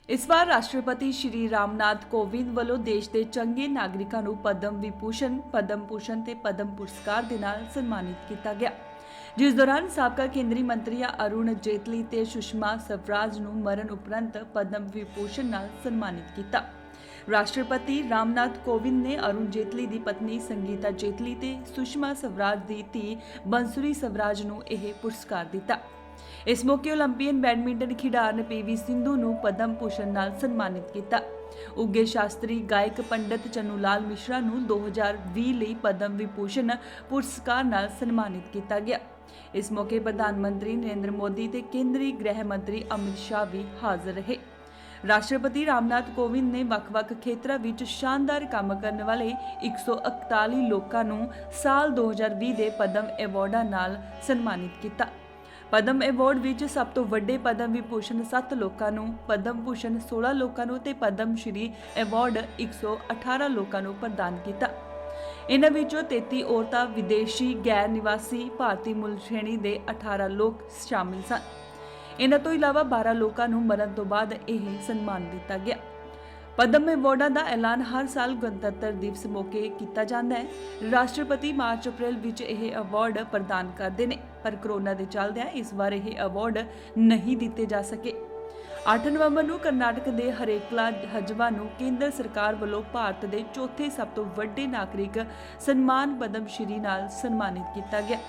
इस बार राष्ट्रपति श्री रामनाथ कोविंद ਵੱਲੋਂ देश के चंगे नागरिकों ਨੂੰ पद्म विभूषण, पद्म भूषण ਤੇ पद्म पुरस्कार ਦੇ ਨਾਲ ਸਨਮਾਨਿਤ ਕੀਤਾ ਗਿਆ, जिस दौरान साबका केंद्रीय मंत्री अरुण जेटली ते सुषमा स्वराज ਨੂੰ मरण उपरंत पद्म विभूषण ਨਾਲ सन्मानित किया। राष्ट्रपति रामनाथ कोविंद ने अरुण जेटली की पत्नी संगीता जेटली ते सुषमा स्वराज की धी बंसुरी स्वराज ਨੂੰ ਇਹ पुरस्कार दिता। इस मौके ओलंपीयन बैडमिंटन खिडाਰਨ पीवी सिंधु ਨੂੰ पद्म भूषण ਨਾਲ सन्मानित किया। ਉੱਘੇ शास्त्री गायक पंडित चन्नू लाल मिश्रा ਨੂੰ 2020 ਲਈ पद्म विभूषण पुरस्कार ਨਾਲ सन्मानित किया गया। इस मौके प्रधानमंत्री नरेंद्र मोदी ते केंद्रीय गृह मंत्री अमित शाह भी हाजिर रहे। राष्ट्रपति रामनाथ कोविंद ने ਵੱਖ-ਵੱਖ ਖੇਤਰਾਂ ਵਿੱਚ शानदार ਕੰਮ ਕਰਨ ਵਾਲੇ 141 ਲੋਕਾਂ ਨੂੰ ਸਾਲ 2020 ਦੇ ਪਦਮ ਐਵਾਰਡਾਂ ਨਾਲ ਸਨਮਾਨਿਤ ਕੀਤਾ। पद्म एवॉर्ड विच सब तो वड्डे पद्म विभूषण 7 लोगों को, पद्म भूषण 16 लोगों को ते पद्म श्री एवॉर्ड 118 लोगों को प्रदान किया। इन्हां विचों 33 औरतां, विदेशी, गैर निवासी, भारतीय मूल श्रेणी के 18 लोग शामिल सन। इन्हां तो इलावा 12 लोगों को मरण तो बाद यह सन्मान दिता गया। पद्म एवॉर्डां का ऐलान हर साल गणतंत्र दिवस मौके किया जाता है। राष्ट्रपति मार्च अप्रैल विच यह अवार्ड प्रदान करते हैं, पर कोरोना के चलदे इस बार यह अवार्ड नहीं दिते जा सके। 8 नवंबर को करनाटक के हरेकला हजबा ਨੂੰ केंद्र सरकार ਵੱਲੋਂ भारत के चौथे सब तो वड्डे नागरिक सन्मान पद्म श्री ਨਾਲ सन्मानित किया गया।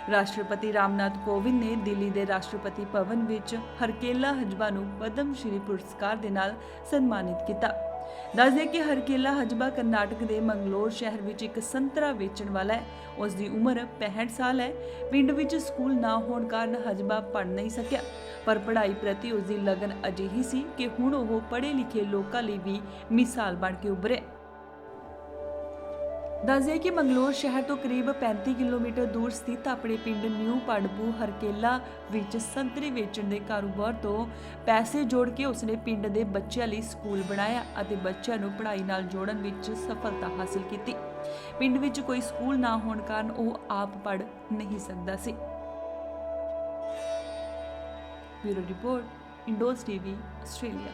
राष्ट्रपति रामनाथ कोविंद ने दिल्ली के राष्ट्रपति भवन विच हरकेला हजबा ਨੂੰ पद्म श्री पुरस्कार के नाल सन्मानित किया। दस दें कि हरकेला हजबा करनाटक के मंगलोर शहर विच एक संतरा बेचण वाला है। उसकी उम्र 65 साल है। पिंड विच स्कूल ना होने कारण हजबा पढ़ नहीं सकिया, पर पढ़ाई प्रति उसकी लगन अजिही सी कि हुण ओह पढ़े लिखे लोगों लिए भी मिसाल बन के उभरे। दस दें कि मंगलोर शहर तो करीब 35 किलोमीटर दूर स्थित अपने पिंड न्यू पड़बू हरकेला विच संतरे वेचण के कारोबार तो पैसे जोड़ के उसने पिंड के बच्चों लिए स्कूल बनाया और बच्चों को पढ़ाई नाल जोड़न विच सफलता हासिल की। पिंड विच कोई स्कूल ना होने कारण वह आप पढ़ नहीं सकता सी। ब्यूरो रिपोर्ट, इंडोज टीवी, आस्ट्रेलिया।